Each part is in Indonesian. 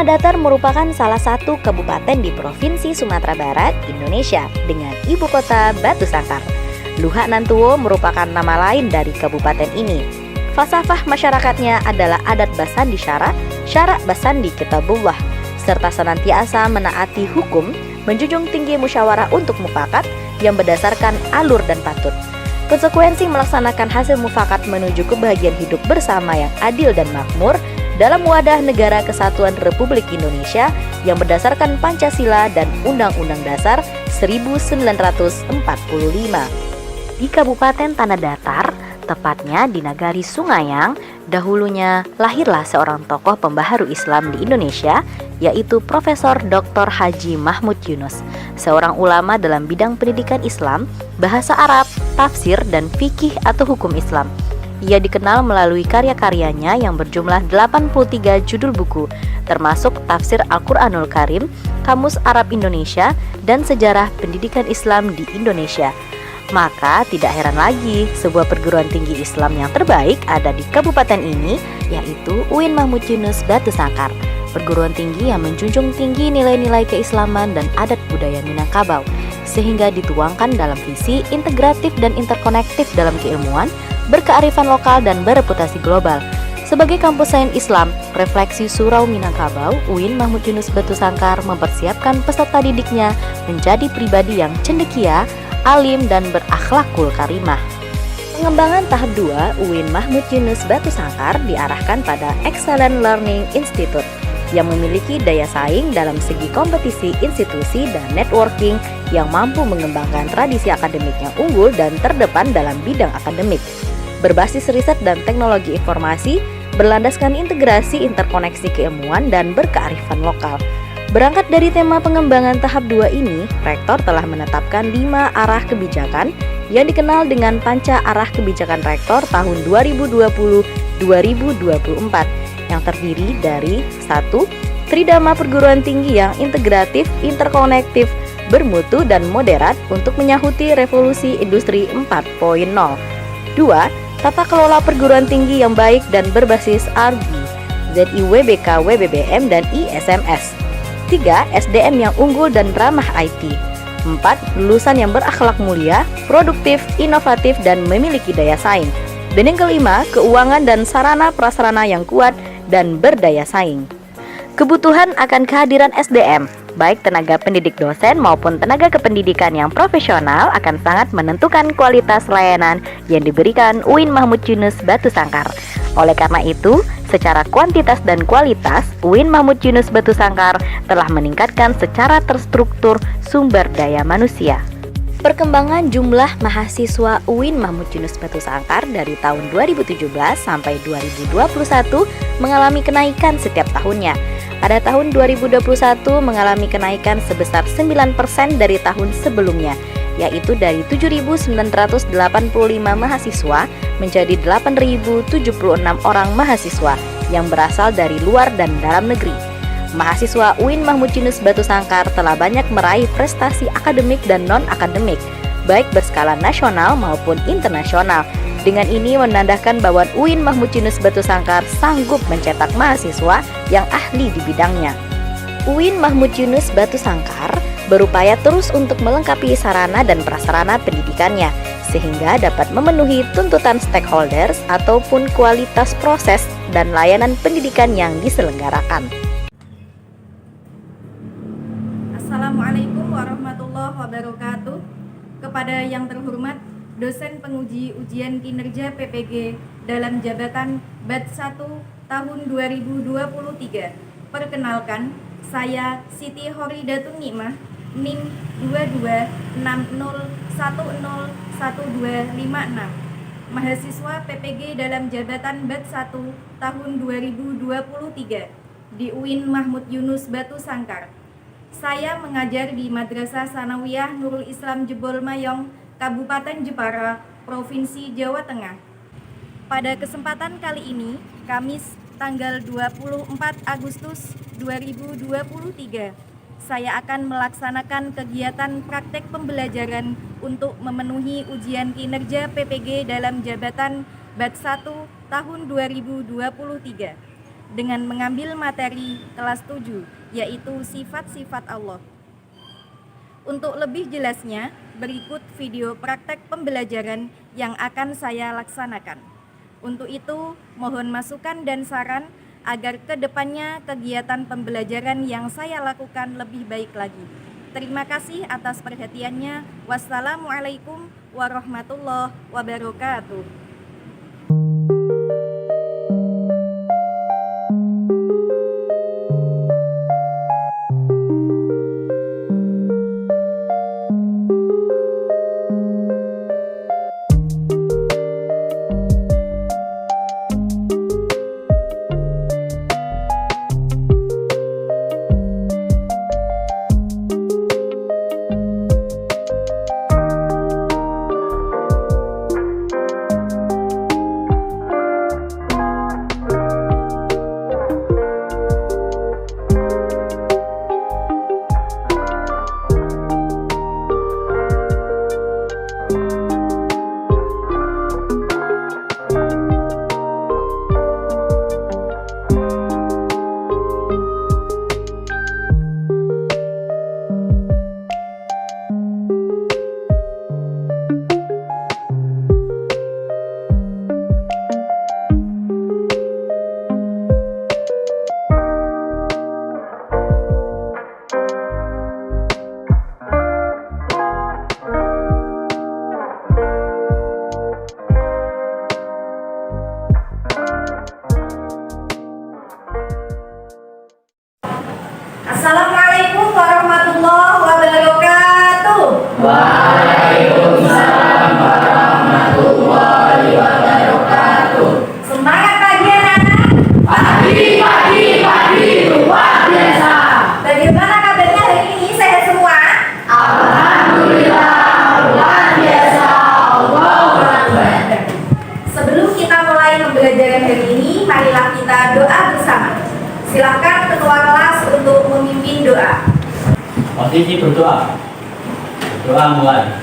Tanah Datar merupakan salah satu kabupaten di Provinsi Sumatera Barat, Indonesia, dengan ibu kota Batu Sangkar. Luhak Nantuo merupakan nama lain dari kabupaten ini. Falsafah masyarakatnya adalah adat basandi syarak basandi kitabullah, serta senantiasa menaati hukum, menjunjung tinggi musyawarah untuk mufakat yang berdasarkan alur dan patut. Konsekuensi melaksanakan hasil mufakat menuju kebahagiaan hidup bersama yang adil dan makmur dalam wadah Negara Kesatuan Republik Indonesia yang berdasarkan Pancasila dan Undang-Undang Dasar 1945. Di Kabupaten Tanah Datar, tepatnya di Nagari Sungayang, dahulunya lahirlah seorang tokoh pembaharu Islam di Indonesia, yaitu Profesor Dr. Haji Mahmud Yunus, seorang ulama dalam bidang pendidikan Islam, bahasa Arab, tafsir, dan fikih atau hukum Islam. Ia dikenal melalui karya-karyanya yang berjumlah 83 judul buku, termasuk Tafsir Al-Quranul Karim, Kamus Arab Indonesia, dan Sejarah Pendidikan Islam di Indonesia. Maka tidak heran lagi sebuah perguruan tinggi Islam yang terbaik ada di kabupaten ini, yaitu UIN Mahmud Yunus Batu Sangkar, perguruan tinggi yang menjunjung tinggi nilai-nilai keislaman dan adat budaya Minangkabau, sehingga dituangkan dalam visi integratif dan interkonektif dalam keilmuan, berkearifan lokal, dan bereputasi global. Sebagai kampus sains Islam, refleksi Surau Minangkabau, UIN Mahmud Yunus Batu Sangkar mempersiapkan peserta didiknya menjadi pribadi yang cendekia, alim, dan berakhlakul karimah. Pengembangan tahap 2 UIN Mahmud Yunus Batu Sangkar diarahkan pada Excellent Learning Institute yang memiliki daya saing dalam segi kompetisi institusi dan networking yang mampu mengembangkan tradisi akademik yang unggul dan terdepan dalam bidang akademik. Berbasis riset dan teknologi informasi, berlandaskan integrasi interkoneksi keilmuan dan berkearifan lokal. Berangkat dari tema pengembangan tahap 2 ini, Rektor telah menetapkan 5 arah kebijakan yang dikenal dengan Panca Arah Kebijakan Rektor tahun 2020-2024 yang terdiri dari 1. Tridharma perguruan tinggi yang integratif, interkonektif, bermutu, dan moderat untuk menyahuti revolusi industri 4.0. 2. Tata kelola perguruan tinggi yang baik dan berbasis RB, ZIWBK, WBBM, dan ISMS. 3. SDM yang unggul dan ramah IT. 4. Lulusan yang berakhlak mulia, produktif, inovatif, dan memiliki daya saing. Dan yang kelima, keuangan dan sarana prasarana yang kuat dan berdaya saing. Kebutuhan akan kehadiran SDM, baik tenaga pendidik dosen maupun tenaga kependidikan yang profesional, akan sangat menentukan kualitas layanan yang diberikan UIN Mahmud Yunus Batu Sangkar. Oleh karena itu, secara kuantitas dan kualitas, UIN Mahmud Yunus Batu Sangkar telah meningkatkan secara terstruktur sumber daya manusia. Perkembangan jumlah mahasiswa UIN Mahmud Yunus Batu Sangkar dari tahun 2017 sampai 2021 mengalami kenaikan setiap tahunnya. Pada tahun 2021 mengalami kenaikan sebesar 9% dari tahun sebelumnya, yaitu dari 7.985 mahasiswa menjadi 8.076 orang mahasiswa yang berasal dari luar dan dalam negeri. Mahasiswa UIN Mahmud Yunus Batu Sangkar telah banyak meraih prestasi akademik dan non-akademik, baik berskala nasional maupun internasional. Dengan ini menandakan bahwa UIN Mahmud Yunus Batu Sangkar sanggup mencetak mahasiswa yang ahli di bidangnya. UIN Mahmud Yunus Batu Sangkar berupaya terus untuk melengkapi sarana dan prasarana pendidikannya, sehingga dapat memenuhi tuntutan stakeholders ataupun kualitas proses dan layanan pendidikan yang diselenggarakan. Assalamualaikum warahmatullahi wabarakatuh. Kepada yang terhormat dosen penguji ujian kinerja PPG dalam jabatan Bat 1 tahun 2023. Perkenalkan, saya Siti Horidatun Nikmah, NIM 2260101256, mahasiswa PPG dalam jabatan Bat 1 tahun 2023 di UIN Mahmud Yunus Batu Sangkar. Saya mengajar di Madrasah Sanawiyah Nurul Islam Jebol Mayong, Kabupaten Jepara, Provinsi Jawa Tengah. Pada kesempatan kali ini, Kamis tanggal 24 Agustus 2023, saya akan melaksanakan kegiatan praktek pembelajaran untuk memenuhi ujian kinerja PPG dalam jabatan Bat 1 tahun 2023. dengan mengambil materi kelas 7, yaitu sifat-sifat Allah. Untuk lebih jelasnya, berikut video praktek pembelajaran yang akan saya laksanakan. Untuk itu, mohon masukan dan saran agar kedepannya kegiatan pembelajaran yang saya lakukan lebih baik lagi. Terima kasih atas perhatiannya. Wassalamualaikum warahmatullahi wabarakatuh. Assalamualaikum warahmatullahi wabarakatuh. Waalaikumsalam warahmatullahi wabarakatuh. Semangat pagi anak-anak. Pagi luar biasa. Bagaimana kabarnya hari ini? Sehat semua? Alhamdulillah luar biasa. Allahu Akbar. Sebelum kita mulai pembelajaran hari ini, marilah kita doa bersama. Silakan ketua kelas untuk memimpin doa. Posisi berdoa. Doa mulai.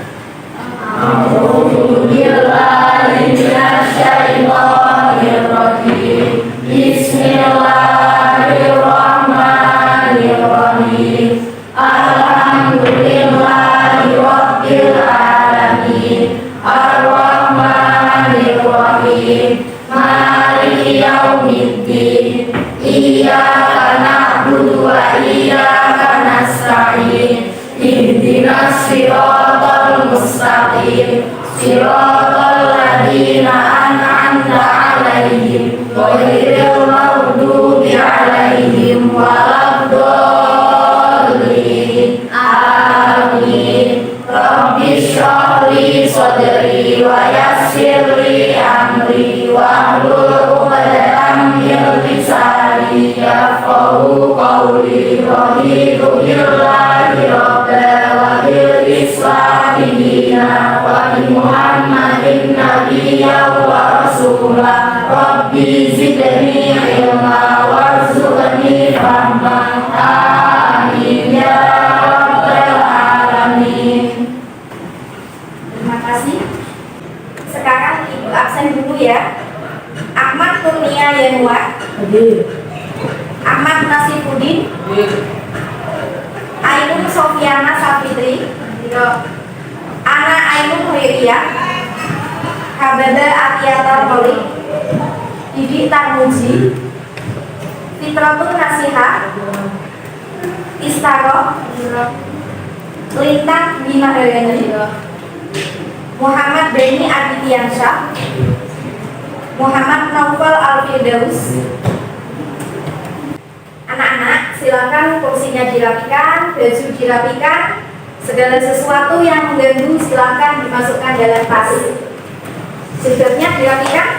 A'udzubillahiminasyaitonirrajim. Bismillahirrahmanirrahim. Alhamdulillahirabbil alamin. Ar-Rahmanirrahim. Maliki yaumiddin. Iyyaka na'budu wa iyyaka nasta'in. Ihdinas siratal mustaqim. Siratal ladzina an'amta 'alaihim ghairil maghdubi 'alaihim waladdallin. Amin. Rabbi shrah li sadri wa yassir li amri wahlul 'uqdatam min lisani yafqahu qawli. Raditu billahi rabban wa bil islami dinan wa bi Muhammadin nabiyyan wa rasulah. Rabbi zidni ilma warzuqni fahma. Amin ya rabbal alamin. Terima kasih. Sekarang Ibu absen dulu ya. Ahmad Kurnia Yanuar, Ahmad Nasifuddin, Ainun Sofiana Safitri, Ana Ainun Huiriyah, Habada Atiyata Holik, Didi Tarmuji, Fitratul Nasihah, Istaroh, Lintang Bima Hargani, Muhammad Beni Adityansyah, Muhammad Naufal Al-Firdaus. Anak-anak, silakan kursinya dirapikan, baju dirapikan, segala sesuatu yang mengganggu silakan dimasukkan dalam tas. Jilbabnya dirapikan.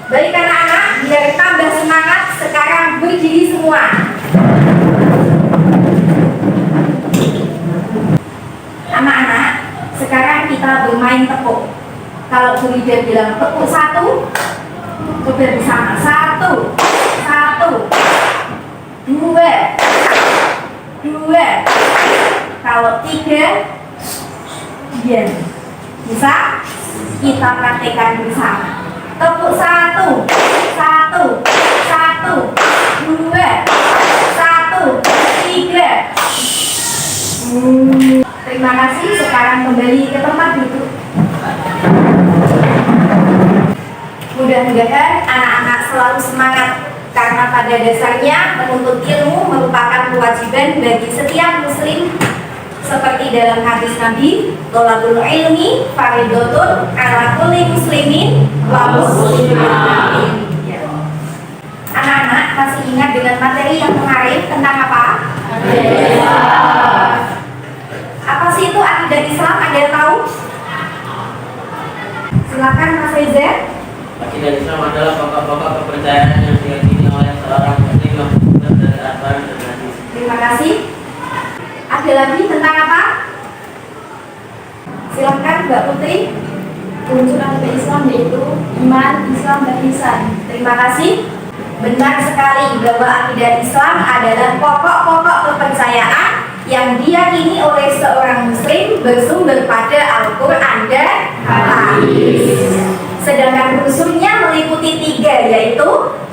Baik anak-anak, biar tambah semangat, sekarang berdiri semua. Anak-anak, sekarang kita bermain tepuk. Kalau Bu Ida bilang tepuk satu, coba bersama. Satu, dua. Kalau tiga, diam. Bisa? Kita praktekkan bersama. Tepuk 1, 1, 1, 2, 1, 3. Terima kasih. Sekarang kembali ke tempat duduk. Mudah-mudahan anak-anak selalu semangat, karena pada dasarnya menuntut ilmu merupakan kewajiban bagi setiap muslim, seperti dalam hadis Nabi, thalabul ilmi fardhotun 'ala kulli muslimin wa muslimatin. Ya. Anak-anak masih ingat dengan materi yang kemarin tentang apa? Apa sih itu akidah Islam? Ada yang tahu? Silakan Mas Reza. Akidah Islam adalah pokok-pokok kepercayaan yang diyakini oleh seorang muslim yang bersumber dari Al-Quran dan Hadis. Terima kasih. Ada lagi tentang apa? Silakan Mbak Putri. Wujud akidah Islam yaitu iman, Islam, dan ihsan. Terima kasih. Benar sekali bahwa akidah Islam adalah pokok-pokok kepercayaan yang diyakini oleh seorang muslim bersumber pada Al-Quran dan Hadis. Sedangkan unsurnya meliputi 3, yaitu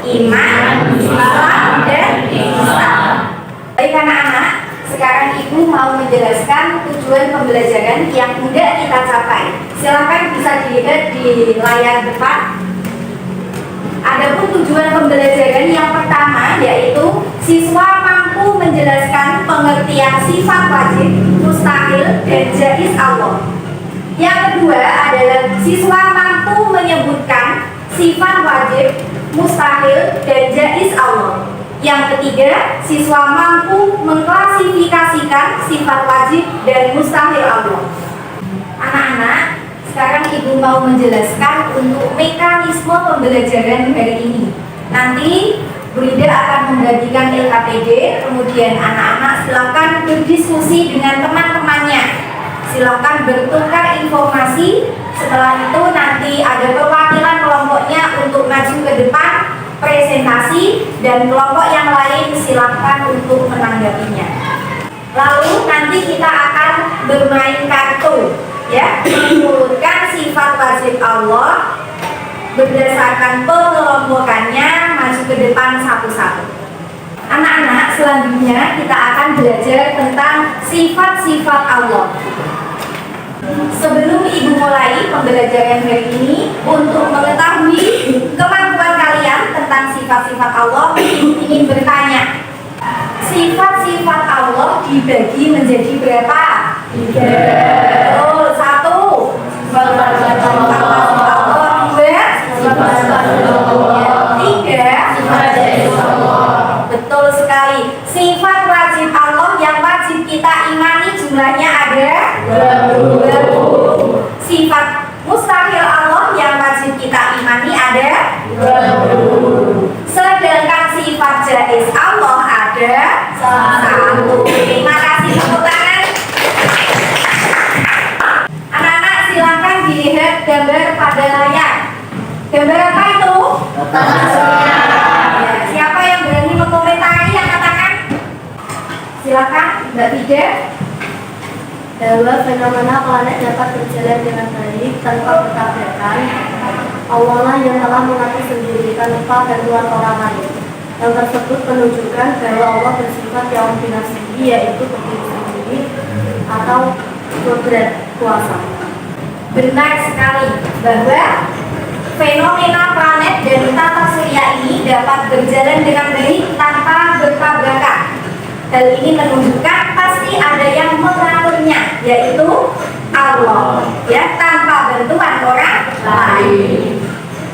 iman, Islam, dan ihsan. Baik anak-anak, sekarang Ibu mau menjelaskan tujuan pembelajaran yang hendak kita capai. Silakan bisa dilihat di layar depan. Adapun tujuan pembelajaran yang pertama yaitu siswa mampu menjelaskan pengertian sifat wajib, mustahil, dan jaiz Allah. Yang kedua adalah siswa mampu menyebutkan sifat wajib, mustahil, dan jaiz Allah. Yang ketiga, siswa mampu mengklasifikasikan sifat wajib dan mustahil Allah. Anak-anak, sekarang Ibu mau menjelaskan untuk mekanisme pembelajaran hari ini. Nanti Bu Ida akan membagikan LKPD, kemudian anak-anak silakan berdiskusi dengan teman-temannya. Silakan bertukar informasi. Setelah itu nanti ada perwakilan kelompoknya untuk maju ke depan presentasi, dan kelompok yang lain silakan untuk menanggapinya. Lalu nanti kita akan bermain kartu, ya, mengurutkan sifat wajib Allah berdasarkan pengelompokannya, maju ke depan satu-satu. Anak-anak, selanjutnya kita akan belajar tentang sifat-sifat Allah. Sebelum Ibu mulai pembelajaran hari ini, untuk mengetahui kemampuan kalian tentang sifat-sifat Allah, Ibu ingin bertanya, sifat-sifat Allah dibagi menjadi berapa? 3. Oh, 1. Sifat Allah. 2. 3. Betul sekali. Sifat wajib Allah yang wajib kita imani jumlahnya ada 20. Sifat mustahil Allah yang wajib kita imani ada 20. Sedangkan sifat jaiz Allah ada 1. Terima kasih, tepuk tangan. Anak-anak silakan dilihat gambar pada layar. Gambar apa itu? Ya, siapa yang berani mengomentari, angkat tangan. Silakan Mbak Fida. Bahwa fenomena planet dapat berjalan dengan baik tanpa bertabrakan, Allah lah yang telah mengatur sendiri tanpa bantuan orang lain. Yang tersebut menunjukkan bahwa Allah bersifat yang binafsihi, yaitu berdiri sendiri atau berat kuasa. Benar sekali bahwa fenomena planet dan tata surya ini dapat berjalan dengan baik tanpa bertabrakan. Hal ini menunjukkan pasti ada yang mengaturnya, yaitu Allah, ya, tanpa bantuan orang lain.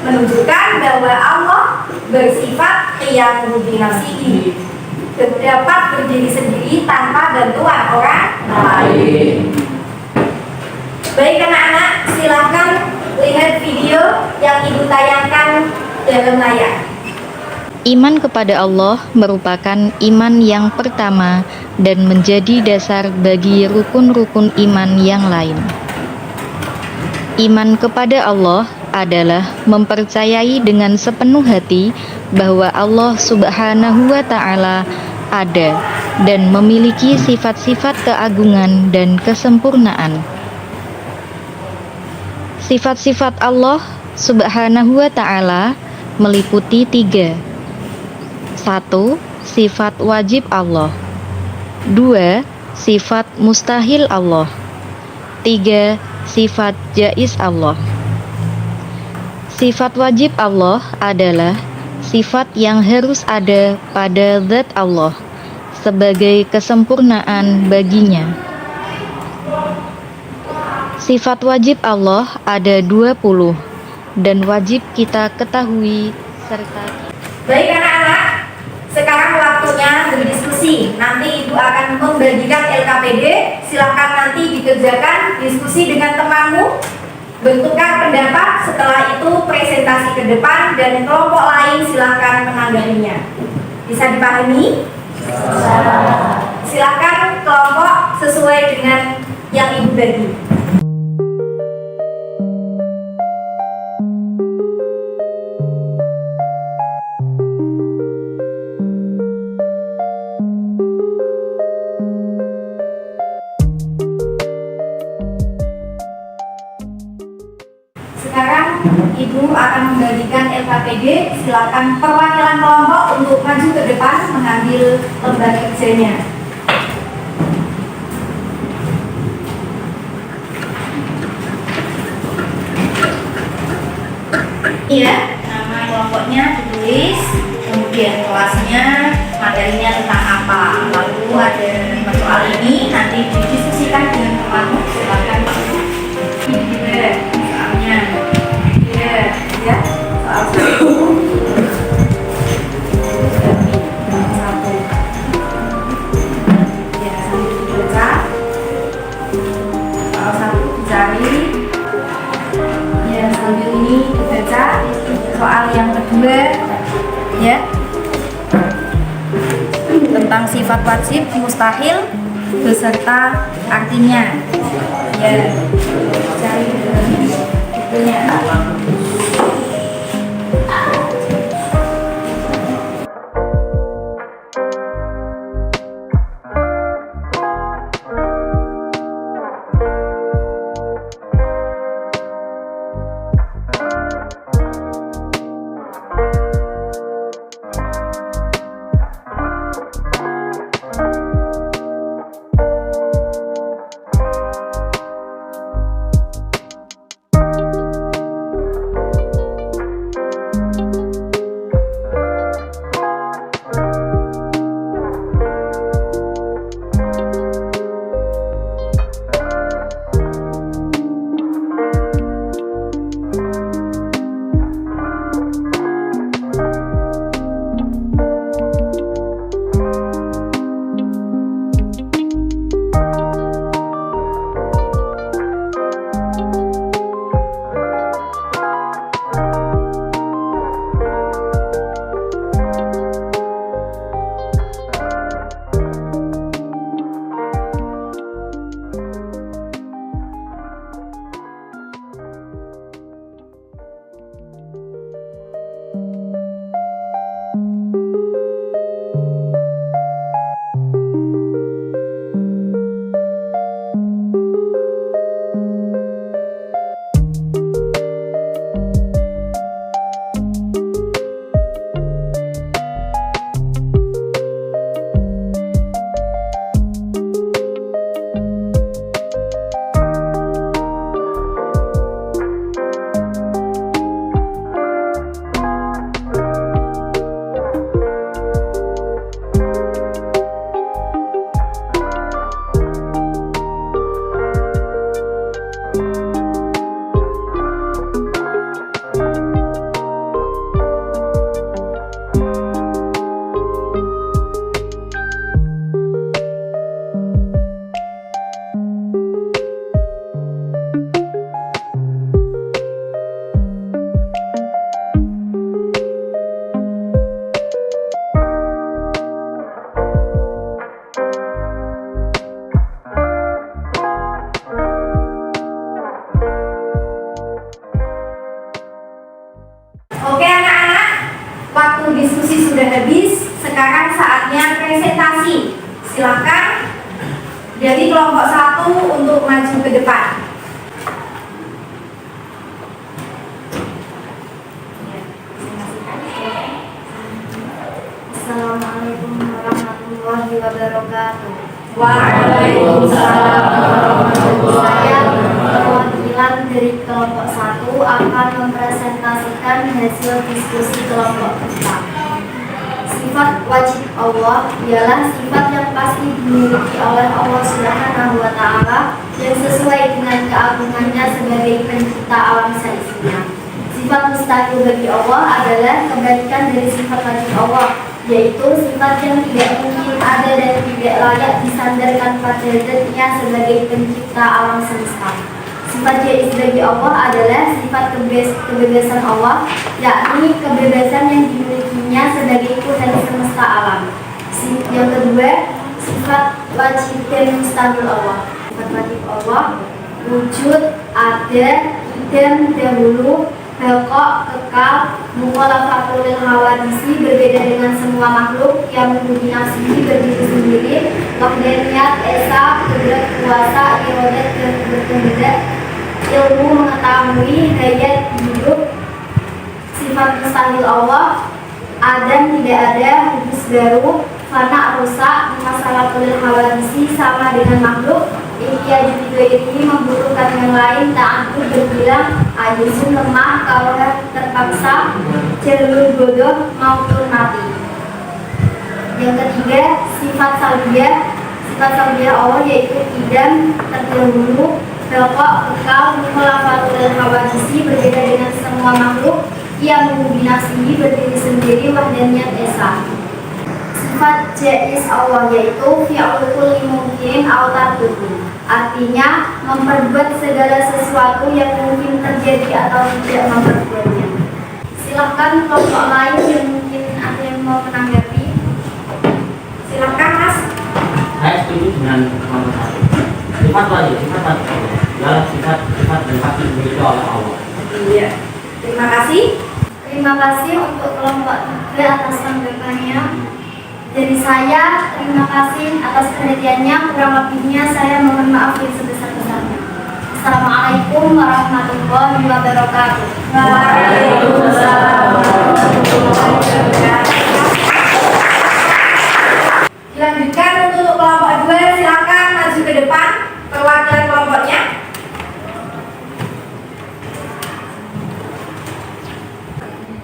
Menunjukkan bahwa Allah bersifat yang binafsihi, dapat berdiri sendiri tanpa bantuan orang lain. Baik anak-anak, silakan lihat video yang Ibu tayangkan dalam layar. Iman kepada Allah merupakan iman yang pertama dan menjadi dasar bagi rukun-rukun iman yang lain. Iman kepada Allah adalah mempercayai dengan sepenuh hati bahwa Allah Subhanahu wa Ta'ala ada dan memiliki sifat-sifat keagungan dan kesempurnaan. Sifat-sifat Allah Subhanahu wa ta'ala meliputi 3. 1. Sifat wajib Allah. 2. Sifat mustahil Allah. 3. Sifat jaiz Allah. Sifat wajib Allah adalah sifat yang harus ada pada zat Allah sebagai kesempurnaan baginya. Sifat wajib Allah ada 20 dan wajib kita ketahui serta. Baik anak-anak, sekarang waktunya berdiskusi. Nanti Ibu akan membagikan LKPD. Silahkan nanti dikerjakan diskusi dengan temanmu, bertukar pendapat. Setelah itu presentasi ke depan dan kelompok lain silahkan menanggapinya. Bisa dipahami? Silahkan kelompok sesuai dengan yang Ibu bagi. Sekarang Ibu akan membagikan LKPD. Silakan perwakilan kelompok untuk maju ke depan mengambil lembar kerjanya. Iya, nama kelompoknya ditulis, kemudian kelasnya, materinya tentang apa. Lalu ada soal ini nanti didiskusikan dengan temanmu. Silakan. Soalnya. Ya, soal 1. Ya, sambil dibaca. Soal 1 dicari. Ya, sambil ini dibaca. Soal yang kedua, ya, tentang sifat wajib, mustahil, beserta artinya. Ya, cari bukunya. sudah habis, sekarang saatnya presentasi. Silakan dari kelompok 1 untuk maju ke depan. Assalamualaikum warahmatullahi wabarakatuh. Waalaikumsalam Saya perwakilan dari kelompok 1 akan mempresentasikan hasil diskusi kelompok kita. Sifat wajib Allah ialah sifat yang pasti dimiliki oleh Allah Subhanahu wa Ta'ala yang sesuai dengan keagungannya sebagai pencipta alam seisinya. Sifat mustahil bagi Allah adalah kebalikan dari sifat wajib Allah, yaitu sifat yang tidak mungkin ada dan tidak layak disandarkan pada zatnya sebagai pencipta alam semesta. Sifat jaiz bagi Allah adalah sifat kebebasan Allah, yakni kebebasan yang dimilikinya sebagai Tuhan semesta alam. Yang kedua, sifat wajib dan mustahil Allah. Sifat wajib Allah wujud, ada, idam, dahulu, bakok, kekal, mukhalafatul lil hawadisi, berbeda dengan semua makhluk, yang memiliki nafsi, berdiri sendiri, wahdaniyat, esa, kudrat, kuasa, iradat, dan berkehendak, ilmu, mengetahui, hayat, hidup. Sifat mustahil Allah, adam, tidak ada, hudus, baru, fana, rusak, mukhalafatul lil hawadisi, sama dengan makhluk, ihtiyaju juga ini membutuhkan yang lain, ta'addud berbilang, ajizun lemah, kaulah terpaksa, jalur bodoh maupun mati. Yang ketiga, sifat salbiyah. Sifat salbiyah Allah yaitu idam, terdahulu, bakok, kekal, mukhalafatul hawadisi, berbeda dengan semua makhluk, yang mengubinasihi, berdiri sendiri, wahdaniyat, esa. Sifat jaiz Allah yaitu fi'lul kulli mungkin aw tarkuhu. Artinya memperbuat segala sesuatu yang mungkin terjadi atau tidak memperbuatnya. Silakan kelompok lain yang mungkin ada yang mau menanggapi. Silakan Mas. Saya setuju dengan nomor 1. Sifat wajib adalah sifat dan pasti dimiliki oleh Allah. Iya. Terima kasih. Terima kasih untuk kelompok 3 atas tanggapannya. Dari saya, terima kasih atas perhatiannya. Kurang lebihnya saya mohon maaf yang sebesar-besarnya. Assalamualaikum warahmatullahi wabarakatuh. Waalaikumsalam warahmatullahi wabarakatuh. Dilanjutkan untuk kelompok 2, silakan maju ke depan perwakilan kelompoknya.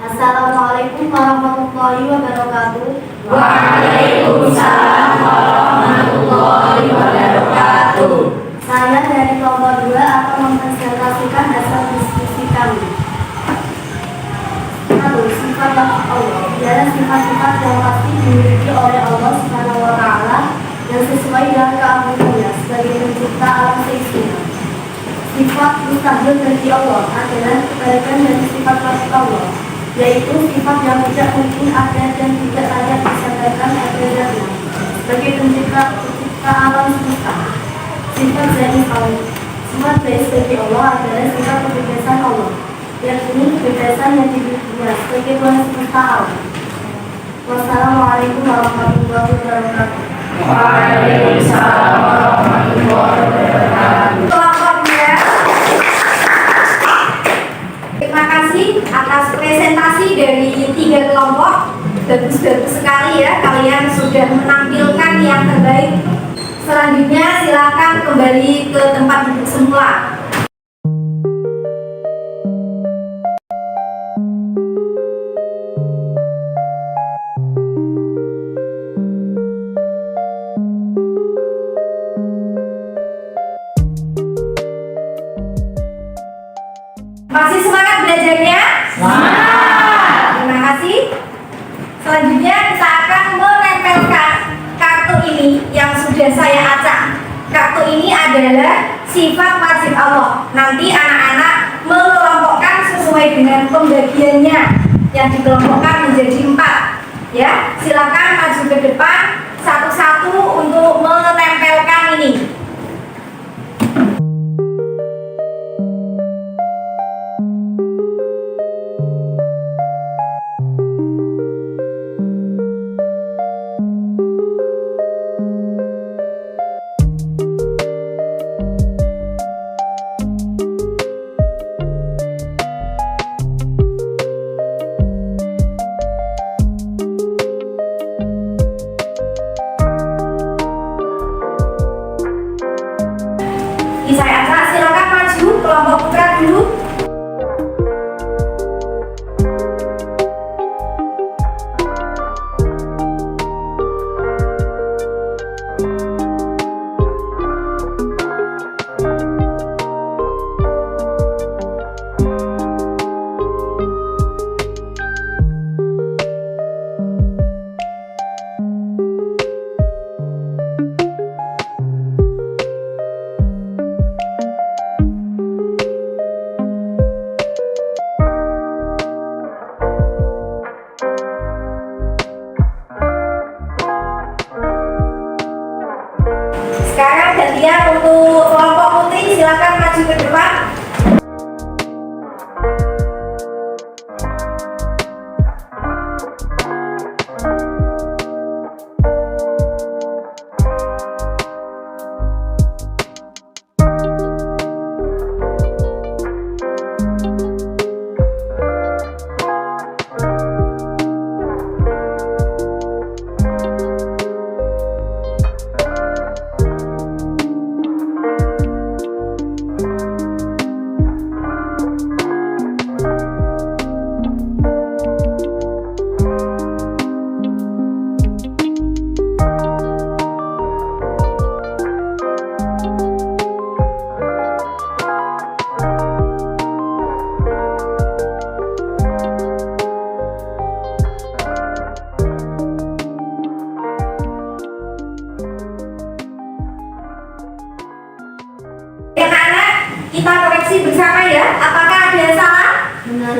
Assalamualaikum warahmatullahi wabarakatuh. Waalaikumsalam warahmatullahi wabarakatuh. Saya dari kelompok 2 akan mempresentasikan hasil diskusi kami. 1. Sifat Allah ialah sifat-sifat yang pasti dimiliki oleh Allah Subhanahu wa Ta'ala yang sesuai dengan keagungannya sebagai pencipta alam seisinya. Sifat mustahil bagi Allah adalah kebalikan dari sifat wajib Allah, yaitu sifat yang tidak mungkin ada dan tidak layak disadarkan zatnya sebagai pencipta alam semesta. Sifat jaiz Allah. Sifat jaiz bagi Allah adalah sifat kebebasan Allah, yakni kebebasan yang dimilikinya sebagai Tuhan semesta alam. Wassalamualaikum warahmatullahi wabarakatuh. Waalaikumsalam warahmatullahi wabarakatuh. Kelompok 2. Terima kasih atas presentasi dari 3 kelompok. Bagus-bagus sekali ya, kalian sudah menampilkan yang terbaik. Selanjutnya silakan kembali ke tempat duduk semula. Masih semangat belajarnya? Semangat! Terima kasih. Selanjutnya kita akan menempelkan kartu ini yang sudah saya acak. Kartu ini adalah sifat wajib Allah. Nanti anak-anak mengelompokkan sesuai dengan pembagiannya yang dikelompokkan menjadi 4. Ya, silakan maju ke depan satu-satu untuk menempelkan ini. dulu. Sekarang gantian untuk kelompok putri, silakan maju ke depan. Anak-anak, kita koreksi bersama ya. Apakah ada yang salah? Benar.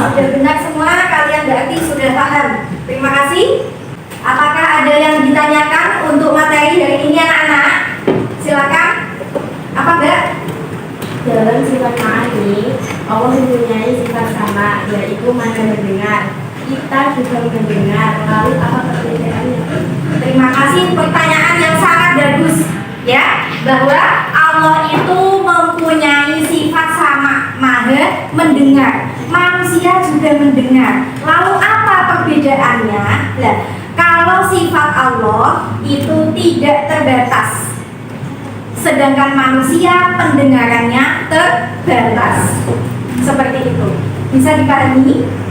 Sudah benar semua, kalian berarti sudah paham. Terima kasih. Apakah ada yang ditanyakan untuk materi dari ini anak-anak? Silakan. Apa Mbak? Dalam sifat maha ini, Allah mempunyai sifat sama, yaitu maha mendengar. Kita juga mendengar, lalu apa perbedaannya? Terima kasih, pertanyaan yang sangat bagus ya, bahwa Allah itu mempunyai sifat sama, maha mendengar. Manusia juga mendengar. Lalu apa perbedaannya? Nah, kalau sifat Allah itu tidak terbatas, sedangkan manusia pendengarannya terbatas. Seperti itu. Bisa dipahami?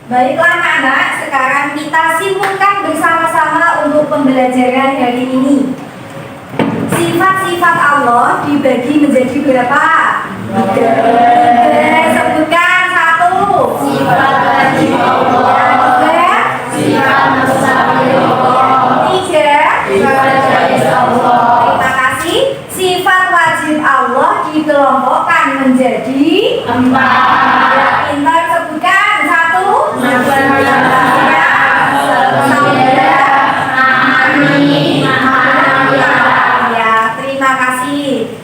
Baiklah anak-anak, sekarang kita simpulkan bersama-sama untuk pembelajaran hari ini. Sifat-sifat Allah dibagi menjadi berapa? 3. Sebutkan 1. Sifat wajib Allah. 2. Sifat mustahil Allah. 3. Sifat jaiz Allah. Terima kasih. Sifat wajib Allah dikelompokkan menjadi 4. Ya, pintar sebutkan 1. Ya, terima kasih.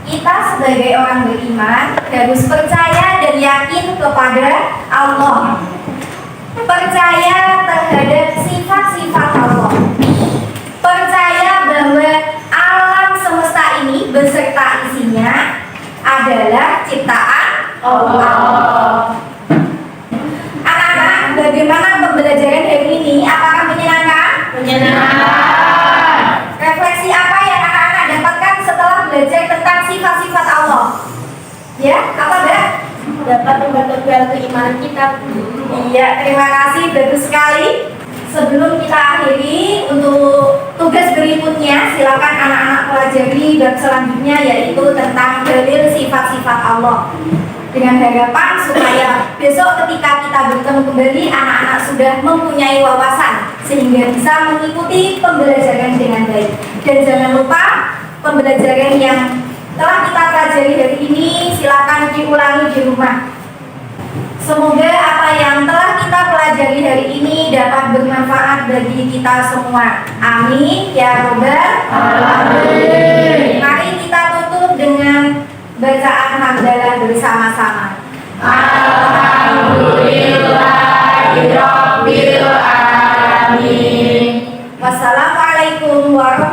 Kita sebagai orang beriman harus percaya dan yakin kepada Allah. Percaya terhadap sifat-sifat Allah. Percaya bahwa alam semesta ini beserta isinya adalah ciptaan Allah. Anak-anak, bagaimana pembelajaran hari ini? Apakah menyenangkan? Menyenangkan. Refleksi apa yang anak-anak dapatkan setelah belajar tentang sifat-sifat Allah? Ya, apa Mbak? Dapat memperteguh keimanan kita. Iya, terima kasih, bagus sekali. Sebelum kita akhiri, untuk tugas berikutnya silakan anak-anak pelajari bab selanjutnya, yaitu tentang dalil sifat-sifat Allah. Dengan harapan supaya besok ketika kita bertemu kembali, anak-anak sudah mempunyai wawasan sehingga bisa mengikuti pembelajaran dengan baik. Dan jangan lupa pembelajaran yang telah kita pelajari hari ini silakan diulangi di rumah. Semoga apa yang telah kita pelajari hari ini dapat bermanfaat bagi kita semua. Amin ya robbal alamin. Mari kita tutup dengan bacaan hamdalah bersama-sama. Alhamdulillahirabbil alamin. Wassalamualaikum warahmatullahi